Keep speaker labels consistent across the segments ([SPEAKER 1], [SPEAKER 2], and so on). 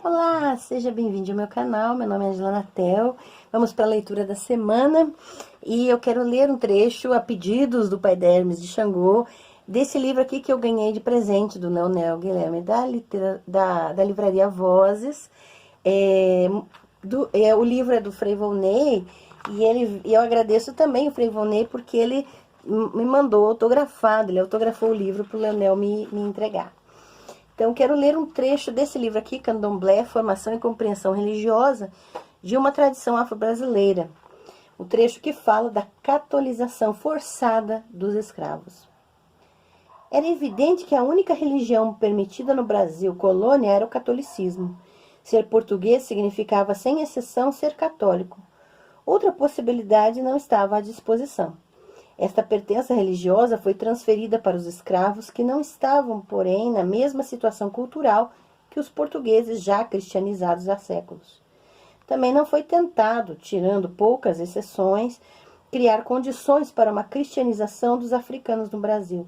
[SPEAKER 1] Olá, seja bem-vindo ao meu canal. Meu nome é Angela Natel. Vamos para a leitura da semana e eu quero ler um trecho a pedidos do Pai Hermes de Xangô desse livro aqui que eu ganhei de presente do Leonel Guilherme da livraria Vozes. O livro é do Frei Volney e eu agradeço também o Frei Volney porque ele me mandou autografado, ele autografou o livro para o Leonel me entregar. Então, quero ler um trecho desse livro aqui, Candomblé, Formação e Compreensão Religiosa de uma Tradição Afro-Brasileira. O trecho que fala da catolização forçada dos escravos. Era evidente que a única religião permitida no Brasil colônia era o catolicismo. Ser português significava, sem exceção, ser católico. Outra possibilidade não estava à disposição. Esta pertença religiosa foi transferida para os escravos que não estavam, porém, na mesma situação cultural que os portugueses já cristianizados há séculos. Também não foi tentado, tirando poucas exceções, criar condições para uma cristianização dos africanos no Brasil.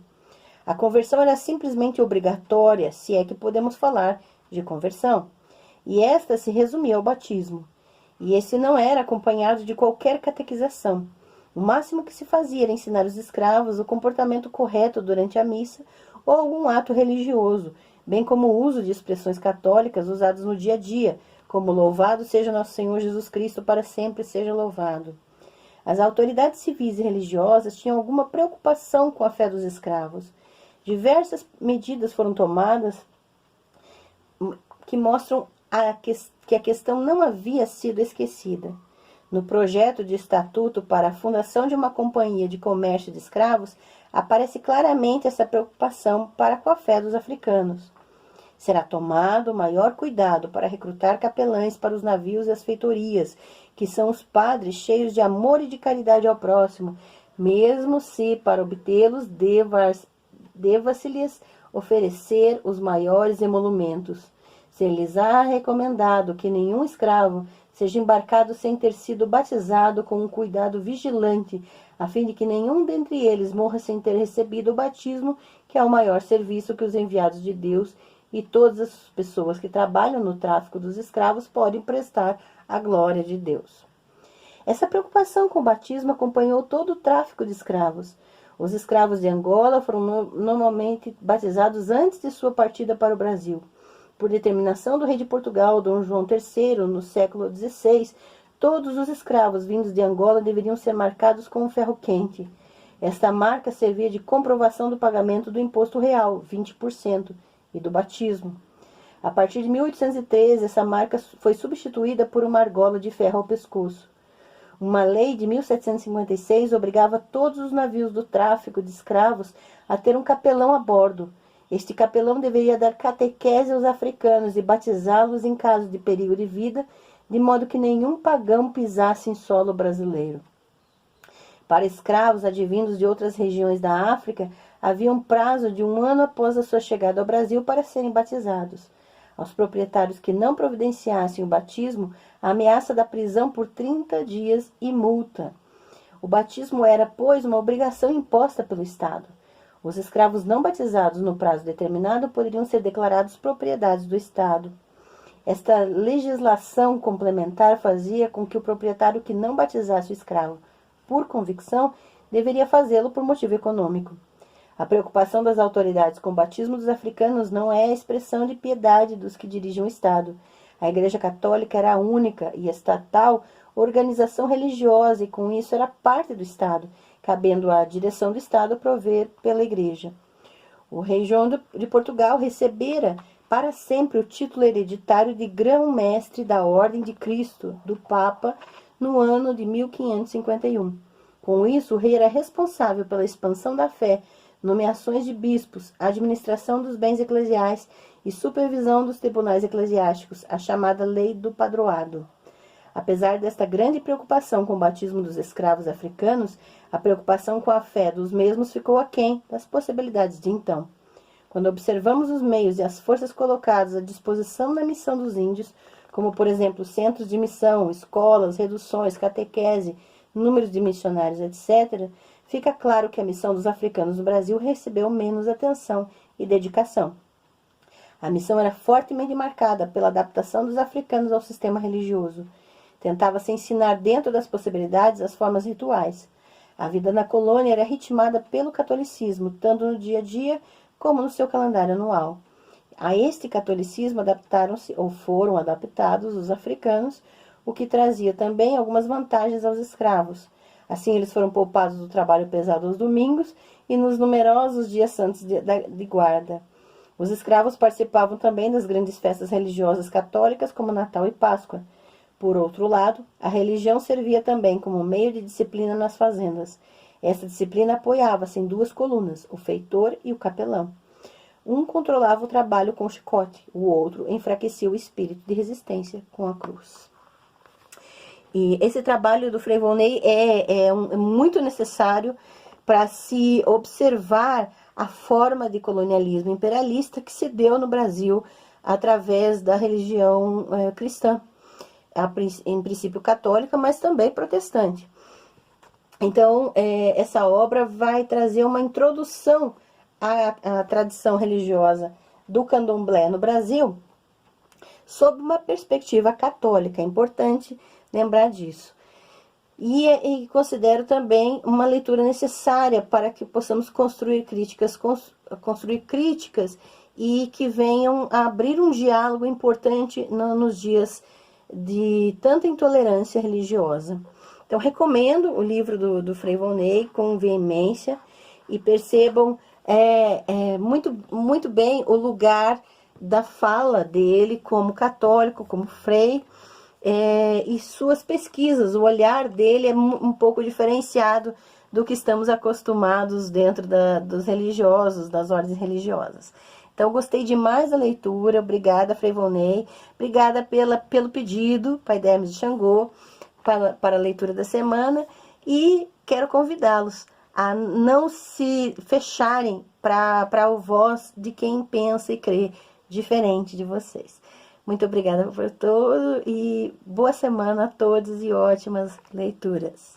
[SPEAKER 1] A conversão era simplesmente obrigatória, se é que podemos falar de conversão, e esta se resumia ao batismo. E esse não era acompanhado de qualquer catequização. O máximo que se fazia era ensinar os escravos o comportamento correto durante a missa ou algum ato religioso, bem como o uso de expressões católicas usadas no dia a dia, como louvado seja nosso Senhor Jesus Cristo, para sempre seja louvado. As autoridades civis e religiosas tinham alguma preocupação com a fé dos escravos. Diversas medidas foram tomadas que mostram que a questão não havia sido esquecida. No projeto de estatuto para a fundação de uma companhia de comércio de escravos, aparece claramente essa preocupação para com a fé dos africanos. Será tomado maior cuidado para recrutar capelães para os navios e as feitorias, que são os padres cheios de amor e de caridade ao próximo, mesmo se, para obtê-los, deva-se-lhes oferecer os maiores emolumentos. Ser-lhes-á recomendado que nenhum escravo seja embarcado sem ter sido batizado com um cuidado vigilante, a fim de que nenhum dentre eles morra sem ter recebido o batismo, que é o maior serviço que os enviados de Deus e todas as pessoas que trabalham no tráfico dos escravos podem prestar à glória de Deus. Essa preocupação com o batismo acompanhou todo o tráfico de escravos. Os escravos de Angola foram normalmente batizados antes de sua partida para o Brasil. Por determinação do rei de Portugal, Dom João III, no século XVI, todos os escravos vindos de Angola deveriam ser marcados com um ferro quente. Esta marca servia de comprovação do pagamento do imposto real, 20%, e do batismo. A partir de 1813, essa marca foi substituída por uma argola de ferro ao pescoço. Uma lei de 1756 obrigava todos os navios do tráfico de escravos a ter um capelão a bordo. Este capelão deveria dar catequese aos africanos e batizá-los em caso de perigo de vida, de modo que nenhum pagão pisasse em solo brasileiro. Para escravos advindos de outras regiões da África, havia um prazo de 1 ano após a sua chegada ao Brasil para serem batizados. Aos proprietários que não providenciassem o batismo, a ameaça da prisão por 30 dias e multa. O batismo era, pois, uma obrigação imposta pelo Estado. Os escravos não batizados no prazo determinado poderiam ser declarados propriedades do Estado. Esta legislação complementar fazia com que o proprietário que não batizasse o escravo por convicção deveria fazê-lo por motivo econômico. A preocupação das autoridades com o batismo dos africanos não é a expressão de piedade dos que dirigem o Estado. A Igreja Católica era a única e estatal organização religiosa e, com isso, era parte do Estado, cabendo à direção do Estado prover pela Igreja. O rei João de Portugal recebera para sempre o título hereditário de Grão-Mestre da Ordem de Cristo, do Papa, no ano de 1551. Com isso, o rei era responsável pela expansão da fé, nomeações de bispos, administração dos bens eclesiais e supervisão dos tribunais eclesiásticos, a chamada Lei do Padroado. Apesar desta grande preocupação com o batismo dos escravos africanos, a preocupação com a fé dos mesmos ficou aquém das possibilidades de então. Quando observamos os meios e as forças colocadas à disposição da missão dos índios, como, por exemplo, centros de missão, escolas, reduções, catequese, números de missionários, etc., fica claro que a missão dos africanos no Brasil recebeu menos atenção e dedicação. A missão era fortemente marcada pela adaptação dos africanos ao sistema religioso. Tentava-se ensinar dentro das possibilidades as formas rituais. A vida na colônia era ritmada pelo catolicismo, tanto no dia a dia como no seu calendário anual. A este catolicismo adaptaram-se ou foram adaptados os africanos, o que trazia também algumas vantagens aos escravos. Assim, eles foram poupados do trabalho pesado aos domingos e nos numerosos dias santos de guarda. Os escravos participavam também das grandes festas religiosas católicas, como Natal e Páscoa. Por outro lado, a religião servia também como meio de disciplina nas fazendas. Essa disciplina apoiava-se em duas colunas, o feitor e o capelão. Um controlava o trabalho com o chicote, o outro enfraquecia o espírito de resistência com a cruz. E esse trabalho do Frei Volney é muito necessário para se observar a forma de colonialismo imperialista que se deu no Brasil através da religião cristã, em princípio católica, mas também protestante. Então, essa obra vai trazer uma introdução à tradição religiosa do candomblé no Brasil, sob uma perspectiva católica. É importante lembrar disso. E considero também uma leitura necessária para que possamos construir críticas e que venham a abrir um diálogo importante nos dias de tanta intolerância religiosa. Então, recomendo o livro do Frei Volney com veemência e percebam muito bem o lugar da fala dele como católico, como frei, e suas pesquisas. O olhar dele é um pouco diferenciado do que estamos acostumados dentro dos religiosos, das ordens religiosas. Então, gostei demais da leitura. Obrigada, Frei Volney. Obrigada pelo pedido, Pai Hermes de Xangô, para a leitura da semana. E quero convidá-los a não se fecharem para a voz de quem pensa e crê diferente de vocês. Muito obrigada por tudo e boa semana a todos e ótimas leituras.